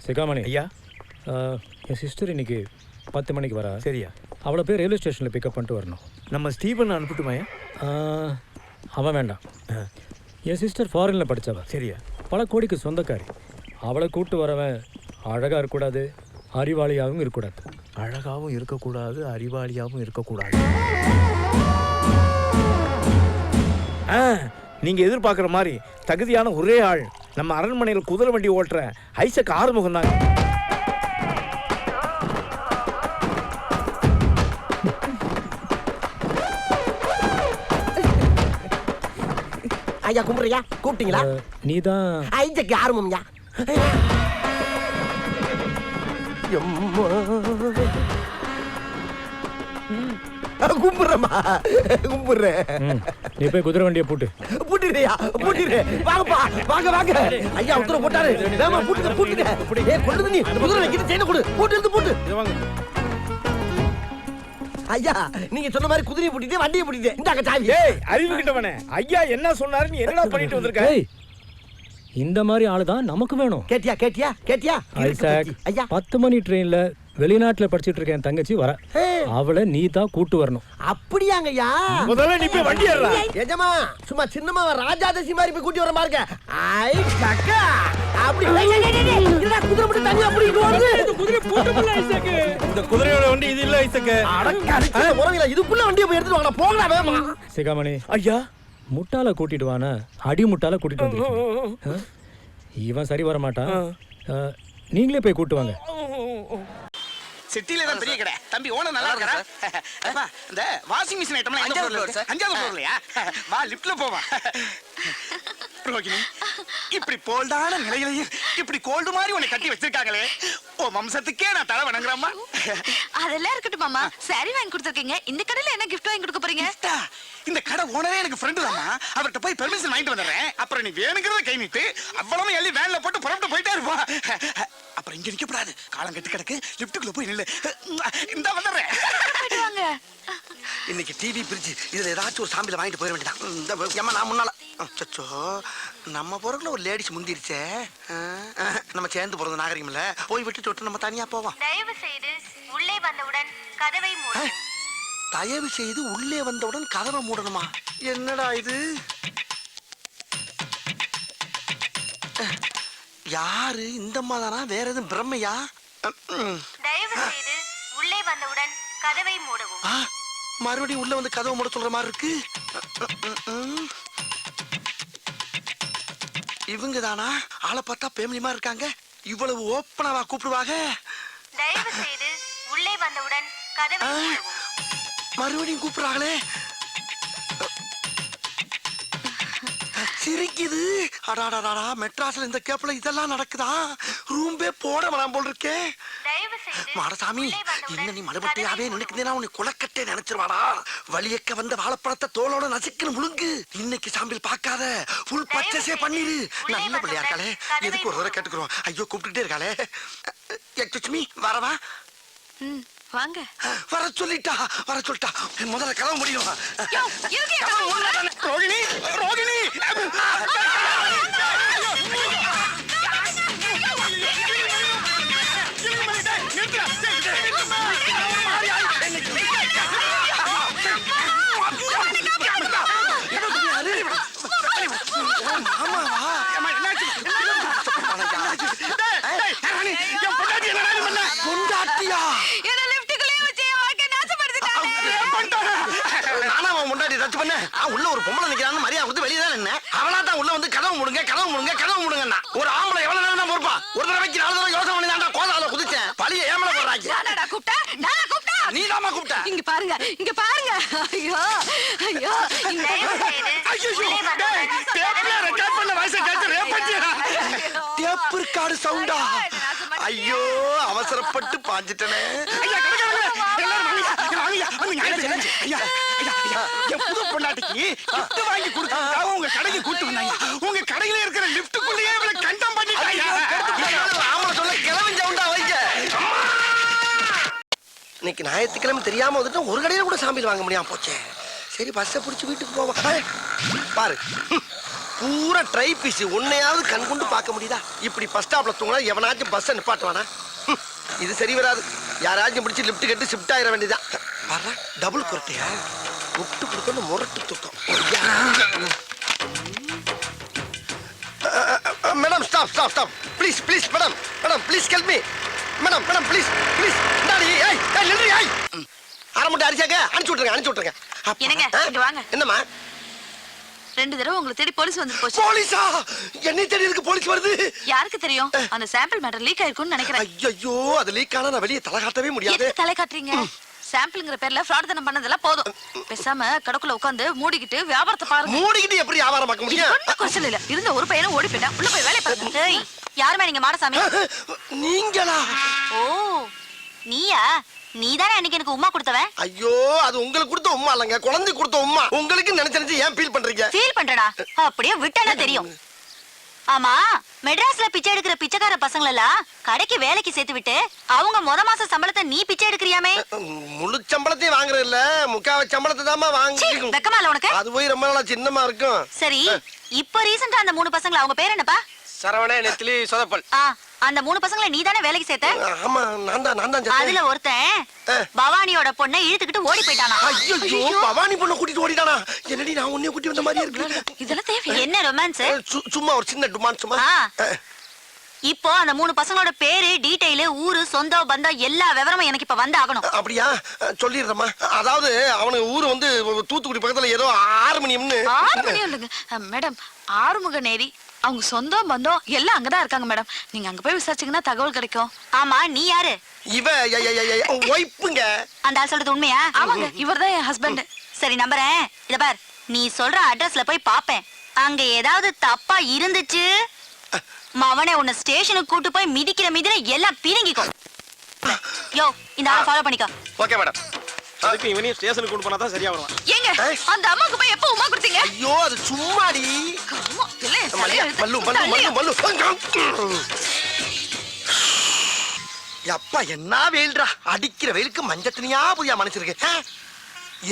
சிகாமணி ஐயா. என் சிஸ்டர் இன்னைக்கு 10 மணிக்கு வரா. சரியா? அவளை போய் ரயில்வே ஸ்டேஷனில் பிக்கப் பண்ணிட்டு வரணும். நம்ம ஸ்டீபன் அனுப்பிட்டுமாயா? அவன் வேண்டாம். என் சிஸ்டர் ஃபாரினில் படித்தவ. சரியா? பல கோடிக்கு சொந்தக்காரி. அவளை கூப்பிட்டு வரவன் அழகாக இருக்கக்கூடாது, அறிவாளியாகவும் இருக்கக்கூடாது. அழகாகவும் இருக்கக்கூடாது, அறிவாளியாகவும் இருக்கக்கூடாது. நீங்கள் எதிர்பார்க்குற மாதிரி தகுதியான ஒரே ஆள் நம்ம அரண்மனையில் குதிரை வண்டி ஓட்டுற ஐசக் ஆறுமுகம் தாங்க. ஐயா கும்பிடுறியா? கூப்பிட்டீங்களா? நீ தான் ஐசக் ஆறுமுகம்யா. கும்பிடுறமா கும்பிடுறேன். நீ போய் குதிரை வண்டியை பூட்டு. பூட்டிடுறியா? பூட்டிடு. வாங்கப்பா, வாங்க வாங்க. ஐயா உத்தரவு போட்டாரு. வேமா பூட்டுங்க பூட்டுங்க. ஏய் கொண்டு நீ குதிரை வைக்கிற செயினை கொடு. பூட்டு எடுத்து பூட்டு. ஐயா நீங்க சொன்ன மாதிரி குதிரையை பூட்டிட்டு வண்டியை பூட்டிட்டு இந்தாங்க சாவி. ஏய் அறிவு கிட்டவனே, ஐயா என்ன சொன்னாரு? நீ என்னடா பண்ணிட்டு வந்திருக்க? இந்த மாதிரி ஆளு தான் நமக்கு வேணும். கேட்டியா கேட்டியா கேட்டியா? ஐசக், ஐயா 10 மணி ட்ரெயின்ல வெளிநாட்டுல படிச்சிட்டு இருக்கேன் தங்கச்சி வர. அவளை நீ தான் கூட்டு வரணும். அப்படியாங்கய்யா? முதல்ல நீ போய் வண்டி ஏறா. எஜமா சும்மா சின்னமா ராஜாதசி மாதிரி போய் கூட்டி வர பாருங்க. ஐ சக்கா அப்படி இல்ல குதிரை மட்டும் தனியா அப்படி ஓடுது. இந்த குதிரை பூட்டல ஐசக். இந்த குதிரையோட வண்டி இது இல்ல ஐசக். அடக்கறிச்ச உறவில இதுக்குள்ள வண்டியை போய் எடுத்துட்டு வாங்க. போங்கடா வேகமா. சிகாமணி ஐயா முட்டால கூட்டிட்டு வானா அடி முட்டால கூட்டிட்டு வந்து. இவன் சரி வர மாட்டான். நீங்களே போய் கூட்டு வாங்க. சிட்டில தான் பெரிய கடை. தம்பி ஓனர் நல்லா இருக்கா? அப்பா இந்த வாஷிங் மிஷின் ஐட்டம்லாம் எங்க ஃப்ளோர்ல இருக்கு? 5வது ஃப்ளோர்லயா? வா லிஃப்ட்ல போவா. ரோகிணி இப்படி போல்டான நிலையிலேயே இப்படி கோல்டு மாதிரி உன்னை கட்டி வச்சிருக்காங்களே, ஓ வம்சத்துக்கே நான் தலை வணங்குறேம்மா. அதெல்லாம் இருக்கட்டும் மாமா. சாரி வாங்கி கொடுத்துருக்கீங்க. இந்த கடையில என்ன கிஃப்ட் வாங்கி கொடுக்க போறீங்க? இந்த கடை ஓனரே எனக்கு ஃப்ரெண்டு தாம்மா. அவர்கிட்ட போய் பெர்மிஷன் வாங்கிட்டு வந்துடுறேன். அப்புறம் நீ வேணுங்கிறத கை நீட்டு அவ்வளவு எள்ளி வேன்ல போட்டு புறப்பட்டு போயிட்டே இருப்பா. அப்புறம் இங்க நிக்க கூடாது. காலம் கெட்டு கிடக்கு. லிஃப்ட்டுக்குள்ள போய் நில்லு. இந்த வந்துடுறேன். இன்னைக்கு டிவி பிரிட்ஜ் இதுல ஏதாச்சும் ஒரு சாம்பில வாங்கிட்டு போயிட வேண்டியதான். இந்த ஏமா நான் முன்னால சச்சோ நம்ம போறதுல ஒரு லேடிஸ் முந்திருச்சே. நம்ம சேர்ந்து போறது நாகரிகம் இல்ல. போய் விட்டு தொட்டு நம்ம தனியா போவோம். தயவு செய்து உள்ளே வந்தவுடன் கதவை மூடவும். தயவு செய்து உள்ளே வந்தவுடன் கதவை மூடணுமா? என்னடா இது? யாரு இந்த மாதானா? வேற எதுவும் பிரம்மையா? தயவு செய்து உள்ளே வந்தவுடன் கதவை மூடவும். மறுபடியும் உள்ள வந்து கதவை மூட சொல்ற மாதிரி இருக்கு. இவங்க தானா? ஆளை பார்த்தா பேமிலிமா இருக்காங்க. இவ்வளவு ஓப்பனாவா கூப்பிடுவாங்க? தயவு செய்து உள்ளே வந்தவுடன் கதவை மூடவும். மறுபடியும் கூப்பிடுறாங்களே. சிரிக்குது. அடாடாடா மெட்ராஸ்ல இந்த கேப்ல இதெல்லாம் நடக்குதா? ரூம்பே போட வேணாம் போல் இருக்கே. மாடசாமி இன்னும் நீ மறுபடியாவே நினைக்கிறேன்னா உன்னை குளக்கட்டே நினைச்சிருவாடா. வலியக்க வந்த வாழைப்பழத்தை தோலோட நசுக்குன்னு முழுங்கு. இன்னைக்கு சாம்பிள் பார்க்காத ஃபுல் பர்ச்சேஸே பண்ணிரு. நல்ல பிள்ளையா இருக்காளே. எதுக்கு ஒரு தடவை கேட்டுக்கிறோம். ஐயோ கூப்பிட்டுட்டே இருக்காளே. எக்ஸ்கியூஸ் வரவா? வாங்க. வர சொல்லிட்டா. முதல்ல கதவு முடியும். ரோகிணி ரோகிணி உள்ள ஒரு பொம்பளை நிக்கிறான்னு மரியாதை கொடுத்து வெளியே தான் நின்ன. அவளா தான் உள்ள வந்து கதவு முடுங்க. ஒரு ஆம்பளை எவ்வளவு நேரம் தான் பொறுப்பா? ஒரு தடவைக்கு 4 தடவை யோசனை பண்ணி தான் கோதால குதிச்சேன். பழிய ஏமல போடுறாங்க. நீ தாமா கூப்பிட்ட. இங்க பாருங்க. ஐயோ ரெக்கார்ட் பண்ண வாய்ஸ் கேட்டு ரேப்பட்டியா? டேப் ரெக்கார்ட் சவுண்டா? ஐயோ அவசரப்பட்டு பாஞ்சிட்டனே. ஐயா புது பொண்டாட்டிக்கு gift வாங்கி கொடுத்ததுக்காக உங்க கடைக்கு கூட்டு வந்தாங்க. உங்க கடையில இருக்கிற லிஃப்ட்டுக்குள்ளேயே இவளை கண்டம் பண்ணிட்டாங்க. ஆம்பளை சொல்ல கிளம்பி சவுண்டா வைக்க. இன்னைக்கு ஞாயிற்றுக்கிழமை தெரியாம வந்துட்டு ஒரு கடையில கூட சாம்பிள் வாங்க முடியாம போச்சே. சரி பஸ்ஸை பிடிச்சி வீட்டுக்கு போவோம். பாரு பூரா ட்ரை பீஸ் உன்னையாவது கண் கொண்டு பார்க்க முடியுதா? இப்படி பஸ் ஸ்டாப்ல தூங்கினா எவனாச்சும் பஸ்ஸை நிப்பாட்டுவானா? இது சரி வராது. யாராச்சும் பிடிச்சி லிஃப்ட் கட்டி ஷிஃப்ட் ஆயிட வேண்டியதான். பாரு, டபுள் குரட்டையா முட்டு கொடுக்கணும், முரட்டு தூக்கம். Madam stop stop stop please please madam madam please help me madam madam please please. இந்தாடி ஏய் ஏய் நில்றி ஏய். அரை மூட்டை அரிசாங்க அனுப்பிச்சு விட்டுருங்க. என்னங்க இங்க வாங்க. என்னம்மா? 2 தடவை உங்களை தேடி போலீஸ் வந்து போச்சு. போலீஸா? என்னை தேடி இருக்கு போலீஸ் வருது? யாருக்கு தெரியும்? அந்த சாம்பிள் மேட்டர் லீக் ஆயிருக்கும்னு நினைக்கிறேன். ஐயோ அது லீக் ஆனா நான் வெளியே தலை காட்டவே முடியாது. எதுக்கு தலை காட்டுறீங்க? சாம்பிள்ங்கற பேர்ல ஃப்ராட் தனம் பண்ணதெல்லாம் போதும். பேசாம கடக்குள்ள உட்கார்ந்து மூடிக்கிட்டு வியாபாரத்தை பாருங்க. மூடிக்கிட்டு எப்படி வியாபாரம் பார்க்க முடியும்? ஒண்ணும் குறைச்சல் இல்ல. இருந்த ஒரு பையனும் ஓடி போயிட்டான். உள்ள போய் வேலைய பாருங்க. ஏய் யாருமே நீங்க மாடசாமி? நீங்களா? ஓ நீயா? நீதானே அன்னைக்கு எனக்கு உம்மா கொடுத்தவன். ஐயோ அது உங்களுக்கு கொடுத்த உம்மா இல்லங்க, குழந்தை கொடுத்த உம்மா. உங்களுக்கு நினைச்சு ஏன் ஃபீல் பண்றீங்க? ஃபீல் பண்றடா. அப்படியே விட்டனா தெரியும். ஆமா மெட்ராஸ்ல பிச்சை எடுக்கிற பிச்சைக்கார பசங்கள எல்லாம் கடைக்கு வேலைக்கு சேர்த்து விட்டு அவங்க முத மாச சம்பளத்தை நீ பிச்சை எடுக்கறியாமே? முழு சம்பளத்தையும் வாங்குறது இல்ல, முக்காவ சம்பளத்தை தாமா வாங்கி. வெக்கமா இல்ல உனக்கு? அது போய் ரொம்ப நாளா சின்னமா இருக்கும். சரி இப்ப ரீசன்ட்டா அந்த 3 பசங்கள அவங்க பேர் என்னப்பா? சரவண, நெத்திலி, சொதப்பல். அந்த 3 பசங்கள நீ தானே வேலைக்கு சேர்த்த? ஆமா நான் தான் அதுல ஒருத்தன் பவானியோட பொண்ணை இழுத்துக்கிட்டு ஓடி போயிட்டானா? ஐயோ பவானி பொண்ணை கூட்டிட்டு ஓடிட்டானா? என்னடி நான் உன்னைய கூட்டி வந்த மாதிரி இருக்கு. இதெல்லாம் தேவை? என்ன ரொமான்ஸ்? சும்மா ஒரு சின்ன டுமான்ஸ் சும்மா. இப்போ அந்த 3 பசங்களோட பேரு, டீடைல், ஊரு, சொந்தம், பந்தம் எல்லா விவரமும் எனக்கு இப்ப வந்து ஆகணும். அப்படியா? சொல்லிடுறேம்மா. அதாவது அவனுக்கு ஊரு வந்து தூத்துக்குடி பக்கத்துல ஏதோ ஆறுமணியம்னு. ஆறுமணியம் இல்லைங்க மேடம், ஆறுமுக நேரி. அவங்க சொந்தம் பந்தம் எல்லாம் அங்கதான் இருக்காங்க மேடம். நீங்க அங்க போய் விசாரிச்சீங்கன்னா தகவல் கிடைக்கும். ஆமா நீ யாரு? இவ ஒய்ஃபுங்க. அந்த ஆள் சொல்றது உண்மையா? ஆமாங்க இவர்தான் என் ஹஸ்பண்ட். சரி நம்புறேன். இத பார், நீ சொல்ற அட்ரஸ்ல போய் பாப்பேன். அங்க ஏதாவது தப்பா இருந்துச்சு மவனே உன்னை ஸ்டேஷனுக்கு கூட்டு போய் மிதிக்கிற மிதிர எல்லாம் பிரிங்கிக்கோ. யோ இந்த ஆளை ஃபாலோ பண்ணிக்கோ. Okay madam. அதுக்கு இவனையும் ஸ்டேஷனுக்கு கொண்டு போனா தான் சரியா வருவான். ஏங்க அந்த அம்மாக்கு போய் எப்ப உமா கொடுத்தீங்க? ஐயோ அது சும்மாடி. அம்மா இல்ல மல்லு மல்லு மல்லு மல்லு. அப்பா என்ன வெயில்டா, அடிக்கிற வெயிலுக்கு மஞ்சள் தனியா புதியா மனுச்சிருக்கு.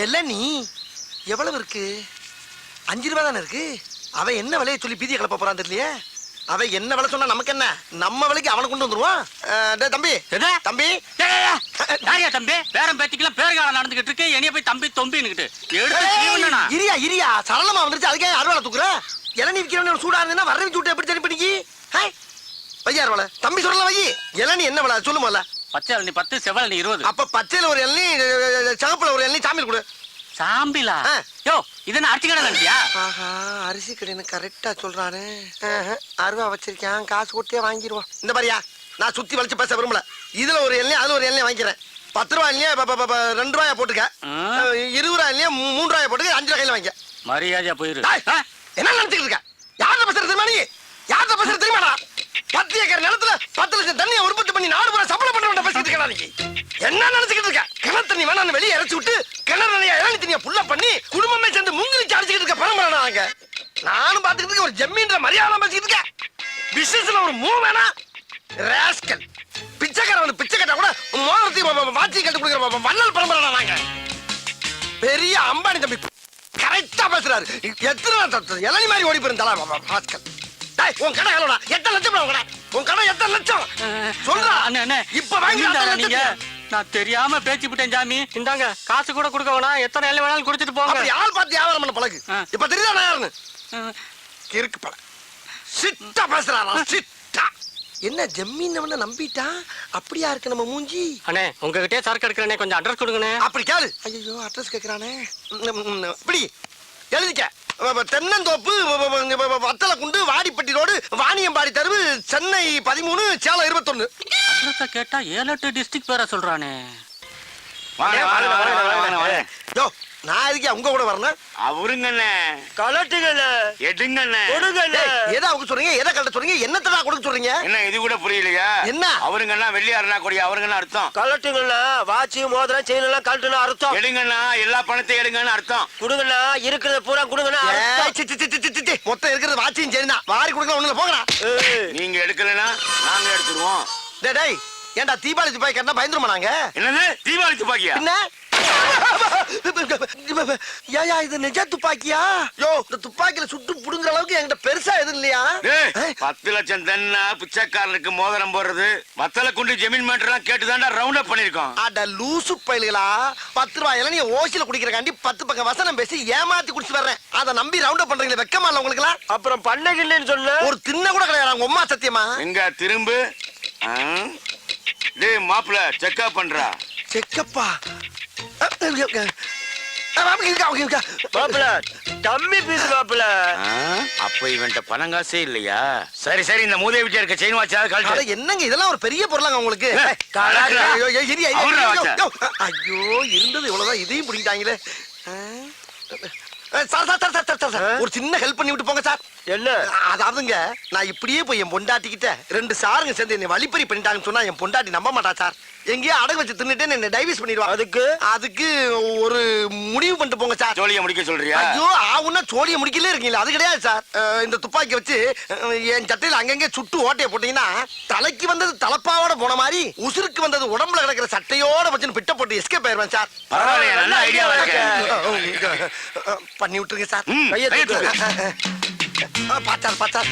இளநீ எவ்வளவு இருக்கு? 5 ரூபா தானே இருக்கு. அவ என்ன விலையை சொல்லி பீதியை கிளப்ப போறான் தெரியலையே. அவ என்ன விலை சொன்னா நமக்கு என்ன? நம்ம விலைக்கு அவனை கொண்டு வந்துருவான். தம்பி தம்பி யாரியா தம்பி? பேரம் பேத்திக்கலாம் பேருகாலம் நடந்துகிட்டு இருக்கு. என்னைய போய் தம்பி தொம்பின்னுகிட்டு இரியா இரியா சரளமா வந்துருச்சு. அதுக்கே அறுவாலை தூக்குற? இளநீ விற்கிறவன சூடா இருந்ததுன்னா வர வச்சு விட்டு எப்படி சரி பண்ணிக்கி? வையார் வலை தம்பி சொல்லல வை. இளநீ என்ன விலை சொல்லுமல்ல? பச்சை இளநீ 10, செவ்வளநீ 20. அப்ப பச்சையில ஒரு இளநீ, சகப்புல ஒரு இளநீ, சாமியில் கொடு. சாம்பிலா? யோ இது என்ன அரிசி கடை நினைச்சியா? ஆஹா அரிசி கடைன்னு கரெக்டா சொல்றானே. அருவா வச்சிருக்கேன், காசு கொடுத்தே வாங்கிடுவோம். இந்த மாதிரியா நான் சுத்தி வளைச்சு பேச விரும்பல. இதுல ஒரு எண்ணெய் அதுல ஒரு எண்ணெய் வாங்கிக்கிறேன். 10 ரூபாய் இல்லையா 2 ரூபாயா போட்டுக்க. 20 ரூபாய் இல்லையா 3 ரூபாயா போட்டுக்க. 5 ரூபாய் கையில வாங்கிக்க. மரியாதையா போயிரு. என்ன நினைச்சுக்கிட்டு இருக்க? யார்கிட்ட பேசுறது தெரியுமா நீ? யார்கிட்ட பேசுறது தெரியுமாடா? 10 ஏக்கர் நிலத்துல 10 லட்சம் தண்ணியை உற்பத்தி பண்ணி 4 ரூபாய் சப்ளை பண்றவன் பேசிட்டு இருக்கா நீ? என்ன நினைச்சுக்கிட்டு இருக்க? கிணறு தண்ணி வேணான்னு வெளியே இறச்சி விட்டு கிணறு நிறைய இளநீ தண்ணியை புள்ள பண்ணி குடும்பமே சேர்ந்து முங்கிலிச்சு அடிச்சுக்கிட்டு இருக்க பரம்பரை நாங்க. நானும் பாத்துக்கிட்டு இருக்க. ஒரு ஜம்மீன்ற மரியாதை பேசிக்கிட்டு இருக்க. பிசினஸ்ல ஒரு மூவ் வேணா ராஸ்கல். பிச்சைக்காரன் பிச்சை கட்டா கூட மோதிரத்தையும் வாட்சி கட்டு கொடுக்குற வள்ளல் பரம்பரை நாங்க. பெரிய அம்பானி தம்பி கரெக்டா பேசுறாரு. எத்தனை இளநீ மாதிரி ஓடி போயிருந்தாளா ராஸ்கல். உன் கடை எவ்வளோடா? 8 லட்சம் உன் கடை. உன் கடை எத்தனை லட்சம் சொல்றா? இப்ப வாங்க நீங்க. நான் தெரியாம பேச்சு விட்டேன் சாமி. இந்தாங்க காசு கூட கொடுக்க வேணாம். எத்தனை எல்லாம் வேணாலும் குடிச்சிட்டு போங்க. அப்படி ஆள் பார்த்து வியாபாரம் பண்ண பழகு. இப்ப தெரியுதா நான் யாருன்னு? கிறுக்கு பழ சிட்டா பேசுறாரா சிட்டா. என்ன ஜம்மீன் நம்பிட்டா? அப்படியா இருக்கு நம்ம மூஞ்சி? அண்ணே உங்ககிட்டே சரக்கு எடுக்கிறேனே, கொஞ்சம் அட்ரஸ் கொடுங்கண்ணே. அப்படி கேளு. ஐயோ அட்ரஸ் கேக்குறானே. இப்படி எழுதிக்க. தென்னந்தோப்பு, வத்தலை குண்டு, வாடிப்பட்டி ரோடு, வாணியம்பாடி தெருவு, சென்னை 13, சேலம் 21. அட்ரஸ கேட்டா 7-8 டிஸ்ட்ரிக்ட் பேரை சொல்றானே. யோ நான் எதுக்கு உங்க கூட வரணும்? அவருங்கண்ணே கலட்டுங்கண்ண எடுங்கண்ணே கொடுங்கண்ண. எதை அவங்க சொல்றீங்க? எதை கலட்ட சொல்றீங்க? என்னத்தடா கொடுக்க சொல்றீங்க? என்ன இது கூட புரியலையா? என்ன அவருங்கண்ணா வெள்ளியாருனா கொடி அவருங்கண்ணா அர்த்தம். கலட்டுங்கண்ணா வாட்சி மோதிரம் செயின் எல்லாம் கலட்டுனா அர்த்தம். எடுங்கண்ணா எல்லா பணத்தையும் எடுங்கன்னு அர்த்தம். குடுங்கண்ணா இருக்கிறத பூரா குடுங்கண்ணா. மொத்தம் இருக்கிறது வாட்சியும் சரிதான். வாரி கொடுக்கலாம் ஒண்ணுல போங்கடா. நீங்க எடுக்கலன்னா நாங்க எடுத்துருவோம். டேய் ஏன்டா தீபாவளி துப்பாக்கி கட்டினா பயந்துருமா நாங்க? என்னது தீபாவளி துப்பாக்கியா? என்ன ஏயா இது நிஜ துப்பாக்கியா யோ இந்த துப்பாக்கியில சுட்டு புடுங்குற அளவுக்கு என்கிட்ட பெருசா எதுவும் இல்லையா 10 லட்சம் தன்னா பிச்சைக்காரனுக்கு மோதிரம் போடுறது வத்தல குண்டு ஜமீன் மேட்டர்லாம் கேட்டுதான்டா ரவுண்ட் அப் பண்ணிருக்கோம். அட லூசு பயலுகளா 10 ரூபாய் இளநீ ஓசில குடிக்கிறக்காண்டி 10 பக்கம் வசனம் பேசி ஏமாத்தி குடிச்சு வர்றேன். அதை நம்பி ரவுண்ட் அப் பண்றீங்களே வெக்கமா இல்ல உங்களுக்கு எல்லாம்? அப்புறம் பண்ணகில்லைன்னு சொன்ன ஒரு தின்ன கூட கிடையாது உங்க அம்மா சத்தியமா. எங்க திரும்பு டேய் மாப்ள செக்அப் பண்றா. செக்கப்பா மாப்பிள டம்மி பீஸ் மாப்பிள. அப்ப இவன்ட்ட பணம் காசே இல்லையா? சரி சரி இந்த மூதேவி வீட்டுல இருக்க செயின் வாட்சாவது அட கழட்டு. என்னங்க இதெல்லாம் ஒரு பெரிய பொருளாங்க உங்களுக்கு. கழட்டு. ஐயோ இருந்தது இவ்வளவுதான் இதையும் பிடிக்கிட்டாங்களே. சார் ஒரு சின்ன ஹெல்ப் பண்ணி விட்டு போங்க சார். என்ன? அதாவதுங்க நான் இப்படியே போய் என் பொண்டாட்டிக்கிட்ட 2 சாருங்க சேர்ந்து என்னை வழிப்பறி பண்ணிட்டாங்கன்னு சொன்னா என் பொண்டாட்டி நம்ப மாட்டா சார். எங்கேயோ அடகு வச்சு தின்னுட்டு என்ன டைவர்ஸ் பண்ணிடுவா. அதுக்கு ஒரு முடிவு பண்ணிட்டு போங்க சார். ஜோலியை முடிக்க சொல்றியா? ஐயோ ஆவுன்னா சோழியை முடிக்கலே இருக்கீங்களா? அது கிடையாது சார். இந்த துப்பாக்கி வச்சு என் சட்டையில அங்கங்க சுட்டு ஓட்டையை போட்டீங்கன்னா தலைக்கு வந்தது தலப்பாவோட போன மாதிரி உசுருக்கு வந்தது உடம்புல கிடக்கிற சட்டையோட வச்சு பிட்ட போட்டு எஸ்கேப் ஆயிருவேன் சார். பரவாயில்லையா, நல்ல ஐடியாவா இருக்கு. பண்ணி விட்டுருங்க சார். கையை தூக்கு. பாச்சார் பாச்சார்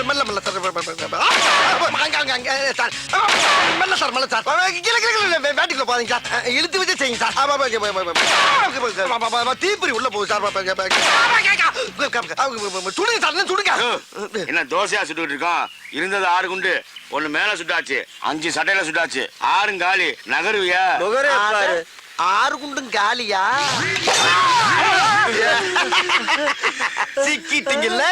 மெல்ல மெல்ல சார். மெல்ல சார் மெல்ல சார். வேட்டிக்குள்ள போறீங்க சார். இழுத்து வச்சு செய்யுங்க சார். தீப்பொறி உள்ள போகுது சார். சுடுங்க சார் சுடுங்க. என்ன தோசையா சுட்டுக்கிட்டு இருக்கோம்? இருந்தது 6 குண்டு, 1 மேல சுட்டாச்சு, 5 சட்டையில சுட்டாச்சு, 6 காலி. நகருவியா? 6 குண்டும் காலியா? சிக்கிட்டீங்கல்ல.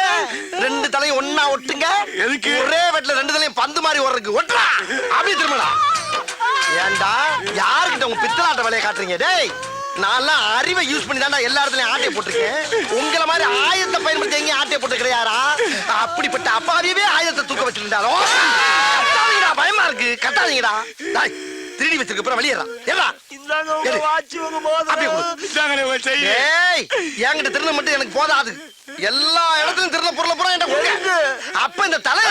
2 தலையும் ஒன்னா ஒட்டுங்க. எதுக்கு? ஒரே வெட்ல 2 தலையும் பந்து மாதிரி ஓடுறதுக்கு ஒட்டுறா. அப்படியே திரும்பலாம். ஏண்டா யாருக்கிட்ட உங்க பித்தலாட்ட வேலையை காட்டுறீங்க? டேய் நான்லாம் அறிவை யூஸ் பண்ணி தான்டா எல்லா இடத்துலயும் ஆட்டையை போட்டிருக்கேன். உங்களை மாதிரி ஆயுதத்தை பயன்படுத்தி எங்கேயும் ஆட்டையை போட்டு கிடையாரா? அப்படிப்பட்ட அப்பாவியவே ஆயுதத்தை தூக்க வச்சிருந்தாரோ. கட்டாதீங்கடா, பயமா இருக்கு. கட்டாதீங்கடா. திருடி வச்சிருக்க அப்புறம் வெளியேறான். ஏடா என்கிட்ட திருட மட்டும் எனக்கு போதாது. எல்லா இடத்துலயும் திருட பொருளை பூரா என்கிட்ட கொடுங்க. அப்ப இந்த தலை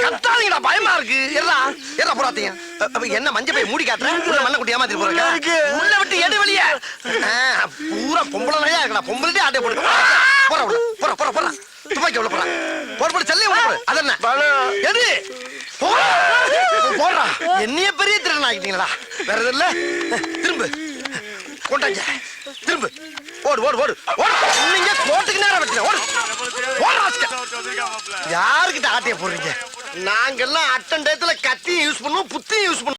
கத்தாதீங்கடா, பயமா இருக்கு. எறா எறா போறாதீங்க. என்ன மஞ்ச பைய மூடி காட்டுறேன். உள்ள மண்ண குட்டி ஏமாத்திட்டு போறேன். உள்ள விட்டு எடு வெளியே. பூரா பொம்பளையா இருக்கடா. பொம்பளைட்டே ஆட்டை போடு. போற உள்ள போற போற போற. துப்பாக்கி உள்ள போற. போற போற செல்லே உள்ள போற. அதென்ன எடு போடுறா. என்னைய பெரிய திருடன் ஆகிட்டீங்களா? வேற எதுவும் இல்ல. திரும்ப கொண்டாங்க. திரும்ப ஓடு ஓடு ஓடு ஓடு. நீங்க கோட்டுக்கு நேரம் வச்சுங்க. ஓடு ஓடு. யாருக்கிட்ட ஆட்டைய போடுறீங்க? நாங்கெல்லாம் அட்டன் டயத்துல கத்தியும் யூஸ் பண்ணுவோம், புத்தியும் யூஸ் பண்ணுவோம்.